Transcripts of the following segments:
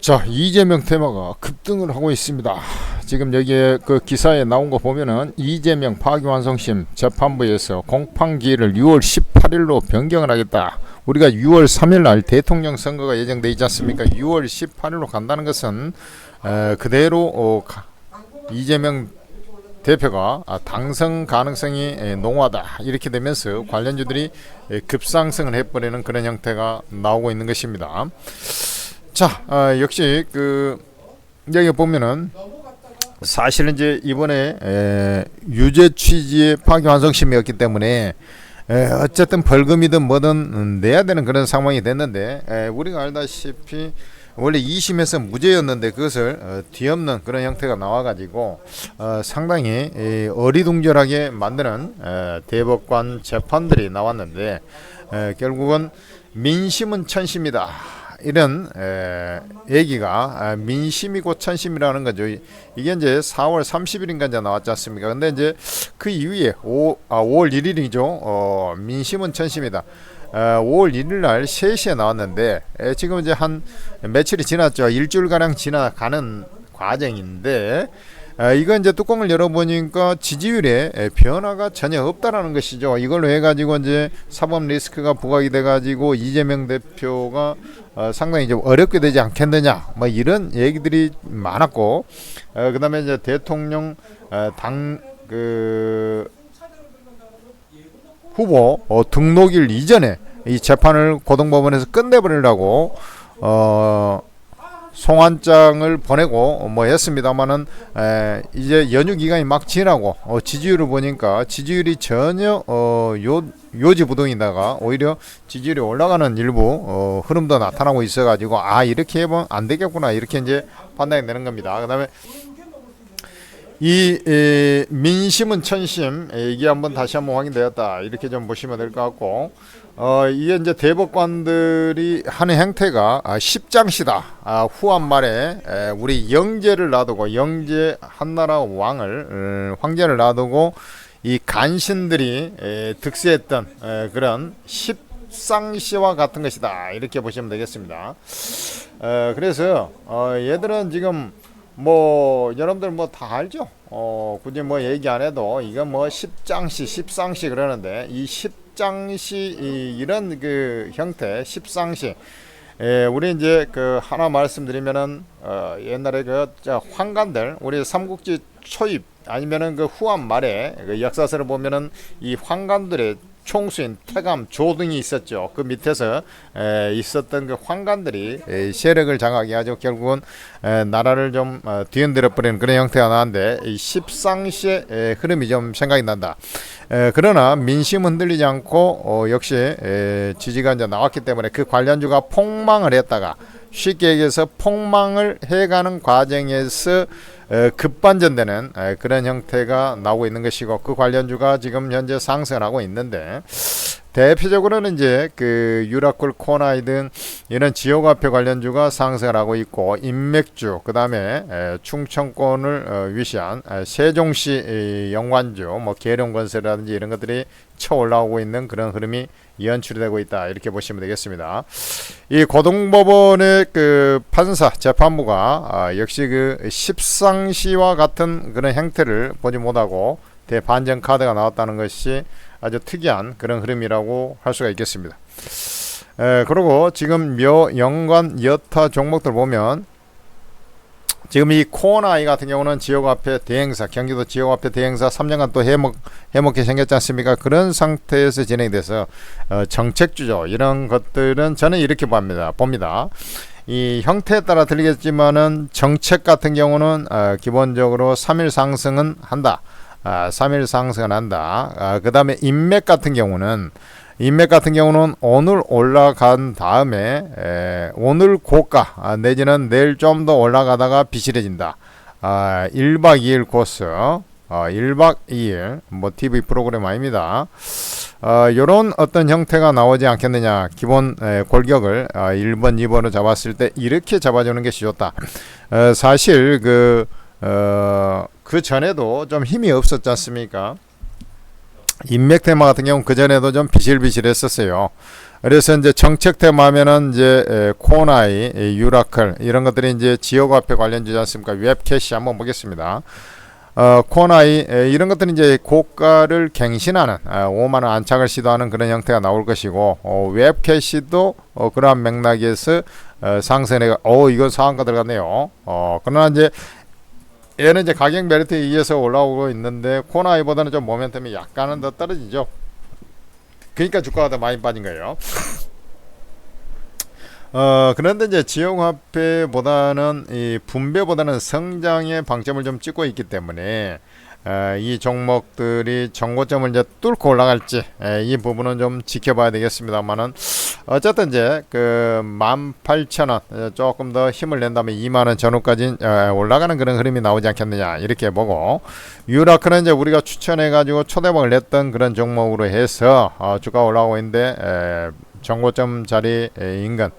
자, 이재명 테마가 급등을 하고 있습니다. 지금 여기에 그 기사에 나온 거 보면은 이재명 파기환송심 재판부에서 공판기일을 6월 18일로 변경을 하겠다. 우리가 6월 3일 날 대통령 선거가 예정돼 있지 않습니까? 6월 18일로 간다는 것은 그대로 이재명 대표가 당선 가능성이 농후하다 이렇게 되면서 관련주들이 급상승을 해버리는 그런 형태가 나오고 있는 것입니다. 자, 역시 여기 보면은 사실은 이제 이번에 유죄 취지의 파기환송심이었기 때문에 어쨌든 벌금이든 뭐든 내야 되는 그런 상황이 됐는데 우리가 알다시피 원래 2심에서 무죄였는데 그것을 뒤엎는 그런 형태가 나와가지고 상당히 어리둥절하게 만드는 대법관 재판들이 나왔는데 결국은 민심은 천심이다. 이런 얘기가 민심이고 천심이라는 거죠. 이게 이제 4월 30일인가 이제 나왔지 않습니까? 근데 이제 그 이후에 5월 1일이죠. 민심은 천심이다. 5월 1일 날 3시에 나왔는데 지금 이제 한 며칠이 지났죠. 일주일가량 지나가는 과정인데 이건 이제 뚜껑을 열어보니까 지지율에 변화가 전혀 없다라는 것이죠. 이걸로 해가지고 이제 사법 리스크가 부각이 돼가지고 이재명 대표가 상당히 좀 어렵게 되지 않겠느냐, 뭐 이런 얘기들이 많았고, 그다음에 이제 대통령 후보 등록일 이전에 이 재판을 고등법원에서 끝내버리려고 송환장을 보내고 뭐 했습니다만은 이제 연휴 기간이 막 지나고 지지율을 보니까 지지율이 전혀 요지부동이다가 오히려 지지율이 올라가는 일부 흐름도 나타나고 있어가지고 이렇게 해보면 안 되겠구나 이렇게 이제 판단이 되는 겁니다. 그다음에 이 민심은 천심 이게 한번 다시 한번 확인되었다 이렇게 좀 보시면 될 것 같고 이게 이제 대법관들이 하는 행태가 십장시다. 후한 말에 우리 영제를 놔두고 영제 한나라 왕을 황제를 놔두고 이 간신들이 득세했던 그런 십상시와 같은 것이다 이렇게 보시면 되겠습니다. 그래서 얘들은 지금 뭐 여러분들 뭐 다 알죠. 굳이 뭐 얘기 안 해도 이건 뭐 십장시 십상시 그러는데 이 십장시 이런 그 형태 십상시 우리 이제 그 하나 말씀드리면은 옛날에 그 환관들 우리 삼국지 초입 아니면은 그 후한 말에 그 역사서를 보면은 이 환관들의 총수인 태감 조등이 있었죠. 그 밑에서 있었던 그 환관들이 세력을 장악해 가지고 결국은 나라를 좀 뒤흔들어 버리는 그런 형태가 나왔는데 이 십상시의 흐름이 좀 생각이 난다. 그러나 민심 흔들리지 않고 역시 지지가 이제 나왔기 때문에 그 관련주가 폭망을 했다가 쉽게 얘기해서 폭망을 해가는 과정에서 급반전되는 그런 형태가 나오고 있는 것이고 그 관련주가 지금 현재 상승하고 있는데 대표적으로는 이제 그 유라콜 코나이 등 이런 지역화폐 관련주가 상승을 하고 있고 인맥주 그다음에 충청권을 위시한 세종시 연관주 뭐 계룡건설이라든지 이런 것들이 쳐 올라오고 있는 그런 흐름이 연출이 되고 있다 이렇게 보시면 되겠습니다. 이 고등법원의 그 판사 재판부가 역시 그 십상시와 같은 그런 행태를 보지 못하고 대반전 카드가 나왔다는 것이 아주 특이한 그런 흐름이라고 할 수가 있겠습니다. 그리고 지금 연관 여타 종목들 보면 지금 이 코어나이 같은 경우는 지역화폐 대행사 경기도 지역화폐 대행사 3년간 또 해먹게 생겼지 않습니까? 그런 상태에서 진행돼서 정책주죠. 이런 것들은 저는 이렇게 봅니다. 이 형태에 따라 들리겠지만은 정책 같은 경우는 기본적으로 3일 상승은 한다. 3일 상승은 한다. 그 다음에 인맥 같은 경우는 오늘 올라간 다음에 오늘 고가 내지는 내일 좀 더 올라가다가 비실해진다. 1박 2일 코스 1박 2일 뭐 TV 프로그램 아닙니다. 요런 어떤 형태가 나오지 않겠느냐. 기본 골격을 1번 2번으로 잡았을 때 이렇게 잡아주는 것이 좋다. 사실 그 전에도 좀 힘이 없었지 않습니까? 인맥 테마 같은 경우는 그전에도 좀 비실비실했었어요. 그래서 이제 정책 테마면은 이제 코나이, 유라클 이런 것들이 이제 지역화폐 관련주지 않습니까? 웹캐시 한번 보겠습니다. 코나이 이런 것들은 이제 고가를 갱신하는 5만 원 안착을 시도하는 그런 형태가 나올 것이고 웹캐시도 그러한 맥락에서 상승해가 이건 상한가 들어갔네요. 그러나 이제 얘는 이제 가격 메리트에 의해서 올라오고 있는데 코나이보다는 좀 모멘텀이 약간은 더 떨어지죠. 그러니까 주가가 더 많이 빠진 거예요. 그런데 이제 지역화폐보다는 이 분배보다는 성장의 방점을 좀 찍고 있기 때문에 이 종목들이 정고점을 이제 뚫고 올라갈지 이 부분은 좀 지켜봐야 되겠습니다만은 어쨌든 이제 그 18,000원 조금 더 힘을 낸 다음에 2만원 전후까지 올라가는 그런 흐름이 나오지 않겠느냐 이렇게 보고 유라크는 이제 우리가 추천해 가지고 초대박을 냈던 그런 종목으로 해서 주가 올라오고 있는데 정고점 자리 인근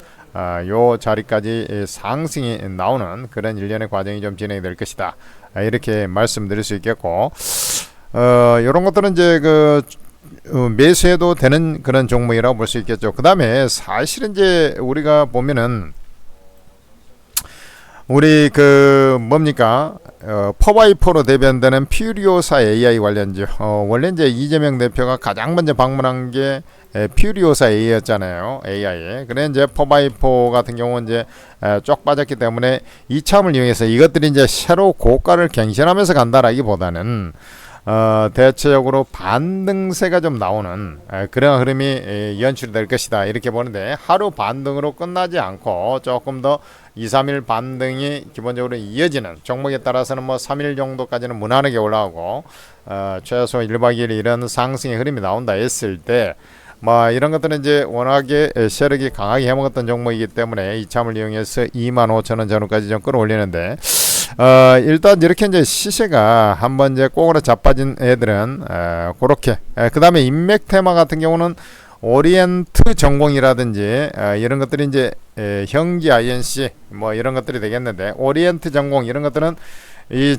요 자리까지 상승이 나오는 그런 일련의 과정이 좀 진행이 될 것이다. 이렇게 말씀드릴 수 있겠고, 이런 것들은 이제 그 매수해도 되는 그런 종목이라고 볼 수 있겠죠. 그 다음에 사실은 이제 우리가 보면은 우리 그 뭡니까 퍼바이퍼로 대변되는 퓨리오사 AI 관련주 원래 이제 이재명 대표가 가장 먼저 방문한 게 퓨리오사 AI였잖아요. AI에. 그래 이제 퍼바이퍼 같은 경우는 이제 쪽 빠졌기 때문에 이참을 이용해서 이것들이 이제 새로 고가를 갱신하면서 간다라기보다는 대체적으로 반등세가 좀 나오는 그런 흐름이 연출될 것이다 이렇게 보는데 하루 반등으로 끝나지 않고 조금 더 2-3일 반등이 기본적으로 이어지는 종목에 따라서는 뭐 3일 정도까지는 무난하게 올라가고 최소 1박 2일 이런 상승의 흐름이 나온다 했을 때 뭐 이런 것들은 이제 워낙에 세력이 강하게 해먹었던 종목이기 때문에 이참을 이용해서 25,000원 전후까지 좀 끌어올리는데 일단 이렇게 이제 시세가 한번 이제 꼬그라 자빠진 애들은 그렇게 그 다음에 인맥 테마 같은 경우는 오리엔트 전공이라든지 이런 것들이 이제 형기 INC 뭐 이런 것들이 되겠는데 오리엔트 전공 이런 것들은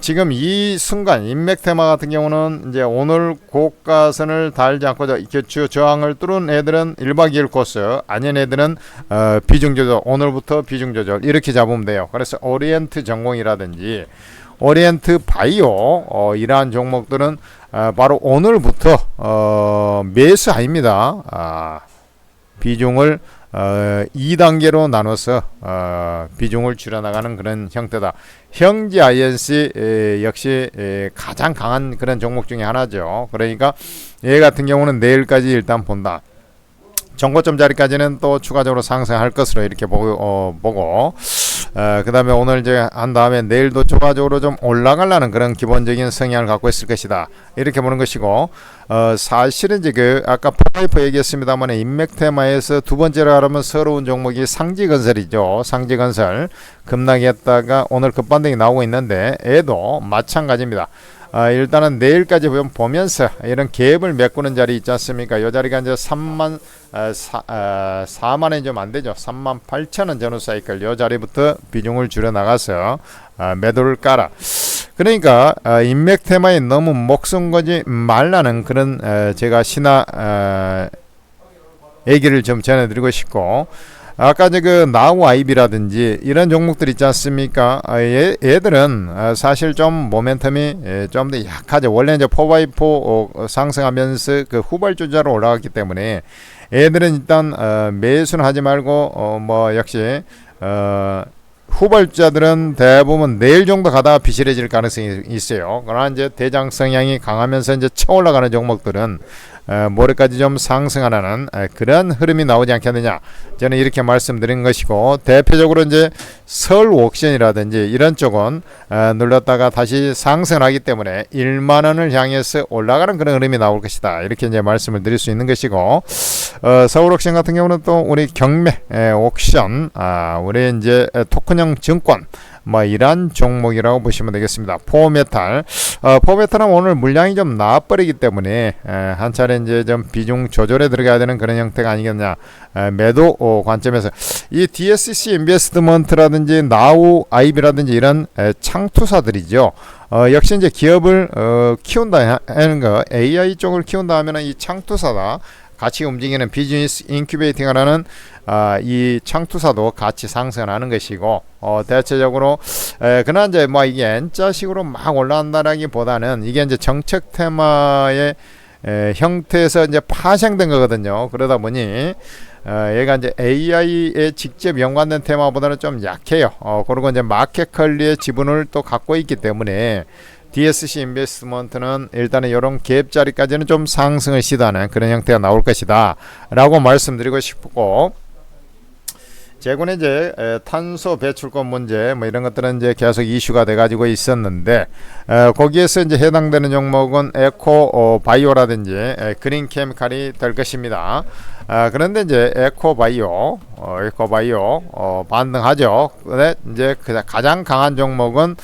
지금 이 순간 인맥 테마 같은 경우는 이제 오늘 고가선을 달지 않고 저항을 뚫은 애들은 1박 2일 코스 아닌 애들은 비중 조절 오늘부터 비중 조절 이렇게 잡으면 돼요. 그래서 오리엔트 전공이라든지 오리엔트 바이오 이러한 종목들은 바로 오늘부터 매수 아닙니다. 비중을 2단계로 나눠서 비중을 줄여나가는 그런 형태다. 형지 INC 역시 가장 강한 그런 종목 중에 하나죠. 그러니까 얘 같은 경우는 내일까지 일단 본다. 정고점 자리까지는 또 추가적으로 상승할 것으로 이렇게 보고 그 다음에 오늘 이제 한 다음에 내일도 추가적으로 좀 올라가려는 그런 기본적인 성향을 갖고 있을 것이다 이렇게 보는 것이고 사실은 이제 그 아까 포바이퍼 얘기했습니다만 인맥 테마에서 두 번째로 하려면 새로운 종목이 상지건설이죠. 상지건설 급락했다가 오늘 급반등이 나오고 있는데 애도 마찬가지입니다. 일단은 내일까지 보면서 이런 갭을 메꾸는 자리 있지 않습니까? 이 자리가 이제 4만원이 좀 안되죠. 38,000원 전후 사이클 이 자리부터 비중을 줄여 나가서 매도를 깔아. 그러니까 인맥 테마에 너무 목숨 거지 말라는 그런 제가 얘기를 좀 전해드리고 싶고 아까 그 나우 아이비라든지 이런 종목들 있지 않습니까? 얘들은 사실 좀 모멘텀이 좀 더 약하죠. 원래 이제 포바이포 상승하면서 그 후발주자로 올라갔기 때문에 얘들은 일단 매수는 하지 말고 뭐 역시 후발주자들은 대부분 내일 정도 가다가 비실해질 가능성이 있어요. 그러나 이제 대장 성향이 강하면서 이제 쳐 올라가는 종목들은 모레까지 좀 상승하는 그런 흐름이 나오지 않겠느냐 저는 이렇게 말씀드린 것이고 대표적으로 이제 서울 옥션이라든지 이런 쪽은 눌렀다가 다시 상승하기 때문에 1만원을 향해서 올라가는 그런 흐름이 나올 것이다 이렇게 이제 말씀을 드릴 수 있는 것이고 서울 옥션 같은 경우는 또 우리 경매 옥션 우리 이제 토큰형 증권 뭐 이러한 종목이라고 보시면 되겠습니다. 포메탈 포메탈은 오늘 물량이 좀 나와버리기 때문에 한 차례 이제 좀 비중 조절에 들어가야 되는 그런 형태가 아니겠냐 매도 관점에서 이 DSC 인베스트먼트라든지 나우 아이비라든지 이런 창투사들이죠. 역시 이제 기업을 키운다 하는 거 AI 쪽을 키운다 하면은 이 창투사다 같이 움직이는 비즈니스 인큐베이팅이라는 이 창투사도 같이 상승하는 것이고, 대체적으로 그러나 이제 뭐 이게 N자식으로 막 올라간다라기보다는 이게 이제 정책 테마의 형태에서 이제 파생된 거거든요. 그러다 보니 얘가 이제 AI에 직접 연관된 테마보다는 좀 약해요. 그리고 이제 마켓 컬리의 지분을 또 갖고 있기 때문에 DSC 인베스트먼트는 일단은 이런 갭 자리까지는 좀 상승을 시도하는 그런 형태가 나올 것이다 라고 말씀드리고 싶고, 최근에 이제 탄소 배출권 문제 뭐 이런 것들은 이제 계속 이슈가 돼 가지고 있었는데, 거기에서 이제 해당되는 종목은 에코 바이오라든지 그린 케미칼이 될 것입니다. 그런데 이제 에코 바이오 반등하죠. 근데 이제 가장 강한 종목은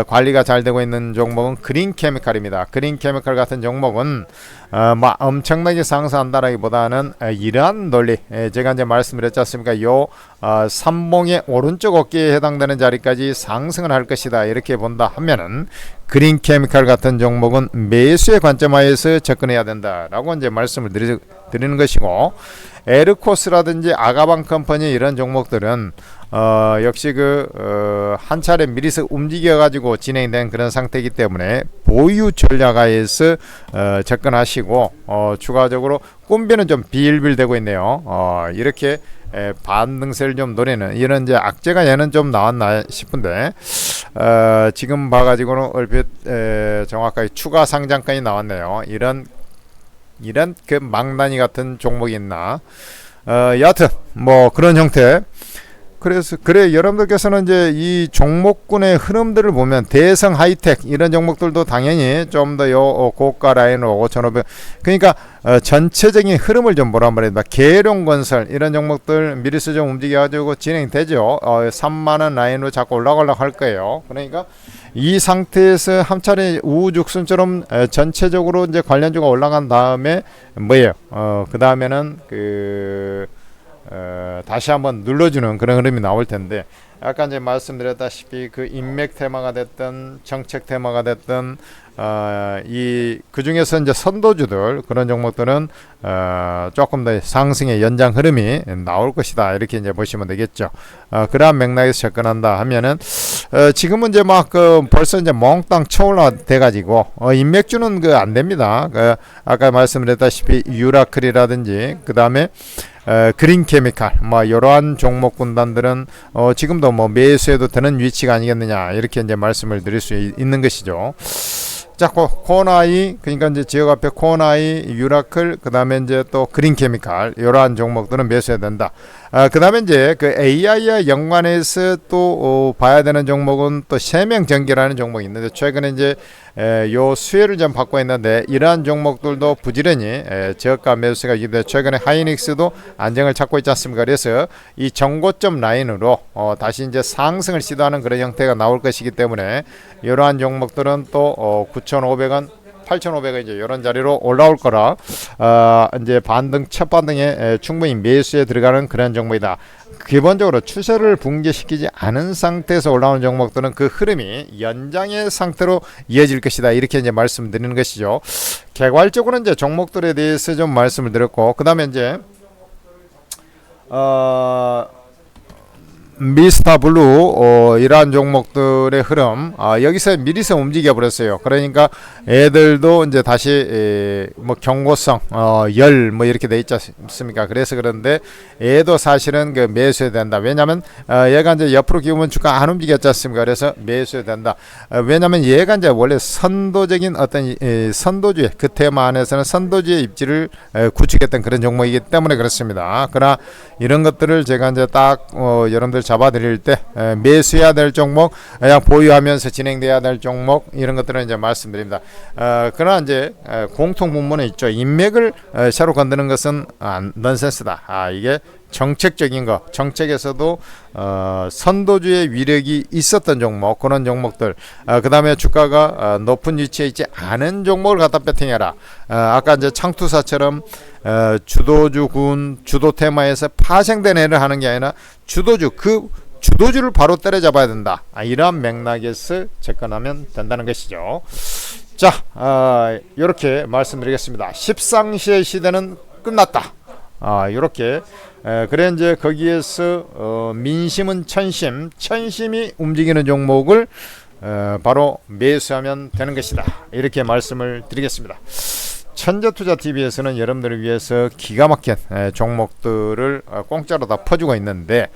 관리가 잘 되고 있는 종목은 그린 케미칼입니다. 그린 케미칼 같은 종목은 막 엄청나게 상승한다라기보다는 이러한 논리, 제가 이제 말씀드렸지 않습니까? 요 삼봉의 오른쪽 어깨에 해당되는 자리까지 상승을 할 것이다 이렇게 본다 하면은 그린 케미칼 같은 종목은 매수의 관점하에서 접근해야 된다라고 이제 말씀을 드리는 것이고, 에르코스라든지 아가방 컴퍼니 이런 종목들은 역시 한 차례 미리서 움직여 가지고 진행된 그런 상태이기 때문에 보유 전략하에서 접근하시고, 추가적으로 꿈비는 좀 비일비일되고 있네요. 이렇게 반등세를 좀 노리는 이런 이제 악재가 얘는 좀 나왔나 싶은데, 지금 봐가지고는 얼핏 정확하게 추가 상장까지 나왔네요. 이런 그 망나니 같은 종목이 있나? 여하튼 뭐 그런 형태. 그래서 여러분들께서는 이제 이 종목군의 흐름들을 보면 대성 하이텍 이런 종목들도 당연히 좀 더 고가 라인으로 5,500, 그러니까 전체적인 흐름을 좀 보란 말입니다. 계룡건설 이런 종목들 미리서 좀 움직여가지고 진행되죠. 3만원 라인으로 자꾸 올라가려고 할 거예요. 그러니까 이 상태에서 한 차례 우후죽순처럼 전체적으로 이제 관련주가 올라간 다음에 뭐예요? 그 다음에는 다시 한번 눌러주는 그런 흐름이 나올 텐데, 아까 이제 말씀드렸다시피 그 인맥 테마가 됐든 정책 테마가 됐든 그 중에서 이제 선도주들 그런 종목들은 조금 더 상승의 연장 흐름이 나올 것이다 이렇게 이제 보시면 되겠죠. 그러한 맥락에서 접근한다 하면은 지금은 이제 막 벌써 이제 몽땅 쳐올라 돼가지고 인맥주는 안 됩니다. 아까 말씀드렸다시피 유라클이라든지 그 다음에 그린 케미칼 뭐 이러한 종목 군단들은 지금도 뭐 매수해도 되는 위치가 아니겠느냐 이렇게 이제 말씀을 드릴 수 있는 것이죠. 자, 코나이, 그러니까 이제 지역 앞에 코나이, 유라클, 그 다음에 이제 또 그린 케미칼 이러한 종목들은 매수해야 된다. 그 다음에 이제 그 AI와 연관해서 또 봐야 되는 종목은 또 세명전기라는 종목이 있는데, 최근에 이제 요 수혜를 좀 받고 있는데, 이러한 종목들도 부지런히 저가 매수가 있는데, 최근에 하이닉스도 안정을 찾고 있지 않습니까? 그래서 이 정고점 라인으로 다시 이제 상승을 시도하는 그런 형태가 나올 것이기 때문에 이러한 종목들은 또 9,500원 8,500원 이제 이런 자리로 올라올 거라 이제 첫 반등에 충분히 매수에 들어가는 그런 종목이다. 기본적으로 추세를 붕괴시키지 않은 상태에서 올라오는 종목들은 그 흐름이 연장의 상태로 이어질 것이다 이렇게 이제 말씀드리는 것이죠. 개괄적으로 이제 종목들에 대해서 좀 말씀을 드렸고, 그 다음에 이제 미스터 블루 이러한 종목들의 흐름 여기서 미리서 움직여 버렸어요. 그러니까 애들도 이제 다시 뭐 경고성 열 뭐 이렇게 돼 있지 않습니까? 그래서 그런데 얘도 사실은 그 매수해야 된다. 왜냐면 얘가 이제 옆으로 기우면 주가 안 움직였지 않습니까? 그래서 매수해야 된다. 왜냐면 얘가 이제 원래 선도적인 어떤 선도주의 그 테마 안에서는 선도주의 입지를 구축했던 그런 종목이기 때문에 그렇습니다. 그러나 이런 것들을 제가 이제 딱 여러분들 잡아드릴 때 매수해야 될 종목, 그냥 보유하면서 진행돼야 될 종목 이런 것들은 이제 말씀드립니다. 그러나 이제 공통 분모는 있죠. 인맥을 새로 건드는 것은 넌센스다. 이게 정책적인 거, 정책에서도 선도주의 위력이 있었던 종목, 그런 종목들, 그 다음에 주가가 높은 위치에 있지 않은 종목을 갖다 배팅해라. 아까 이제 창투사처럼 주도주군, 주도 테마에서 파생된 애를 하는 게 아니라 주도주를 바로 때려잡아야 된다. 이러한 맥락에서 접근하면 된다는 것이죠. 자, 이렇게 말씀드리겠습니다. 십상시의 시대는 끝났다. 이렇게 그래 이제 거기에서 민심은 천심, 천심이 움직이는 종목을 바로 매수하면 되는 것이다. 이렇게 말씀을 드리겠습니다. 천재투자TV에서는 여러분들을 위해서 기가 막힌 종목들을 공짜로 다 퍼주고 있는데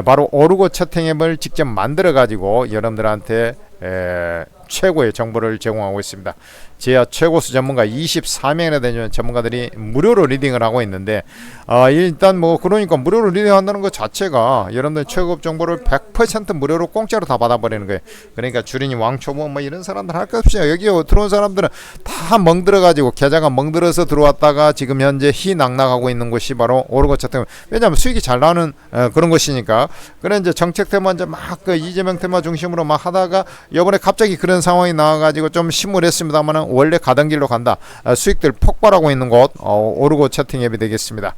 바로 오르고 채팅앱을 직접 만들어 가지고 여러분들한테 최고의 정보를 제공하고 있습니다. 제야 최고수 전문가 24명이나 되는 전문가들이 무료로 리딩을 하고 있는데 일단 뭐 그러니까 무료로 리딩한다는 것 자체가 여러분들 최고급 정보를 100% 무료로 공짜로 다 받아버리는 거예요. 그러니까 주린이 왕초보 뭐 이런 사람들 할 것 없이 여기 들어온 사람들은 다 멍들어가지고 계좌가 멍들어서 들어왔다가 지금 현재 희낙낙하고 있는 곳이 바로 오르고 채팅. 왜냐하면 수익이 잘 나는 그런 것이니까. 그래 이제 정책 테마 이제 막 그 이재명 테마 중심으로 막 하다가 이번에 갑자기 그런 상황이 나와가지고 좀 심물했습니다만은 원래 가던 길로 간다. 수익들 폭발하고 있는 곳 오르고 채팅 앱이 되겠습니다.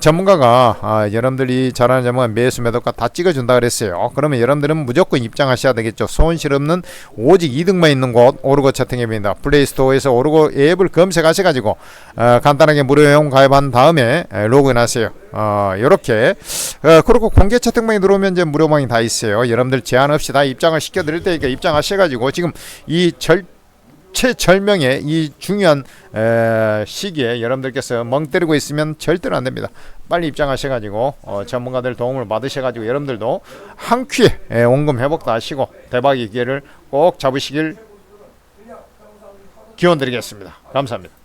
전문가가 여러분들이 잘하는 전문가 매수 매도가 다 찍어준다 그랬어요. 그러면 여러분들은 무조건 입장하셔야 되겠죠. 손실 없는 오직 이득만 있는 곳 오르고 채팅 앱입니다. 플레이스토어에서 오르고 앱을 검색하셔가지고 간단하게 무료 회원 가입한 다음에 로그인하세요. 이렇게 그리고 공개 채팅방에 들어오면 이제 무료방이 다 있어요. 여러분들 제한 없이 다 입장을 시켜드릴 테니까 입장하셔가지고 지금 이 최절명의 이 중요한 시기에 여러분들께서 멍 때리고 있으면 절대로 안 됩니다. 빨리 입장하셔가지고 전문가들 도움을 받으셔가지고 여러분들도 한 큐에 원금 회복도 하시고 대박의 기회를 꼭 잡으시길 기원드리겠습니다. 감사합니다.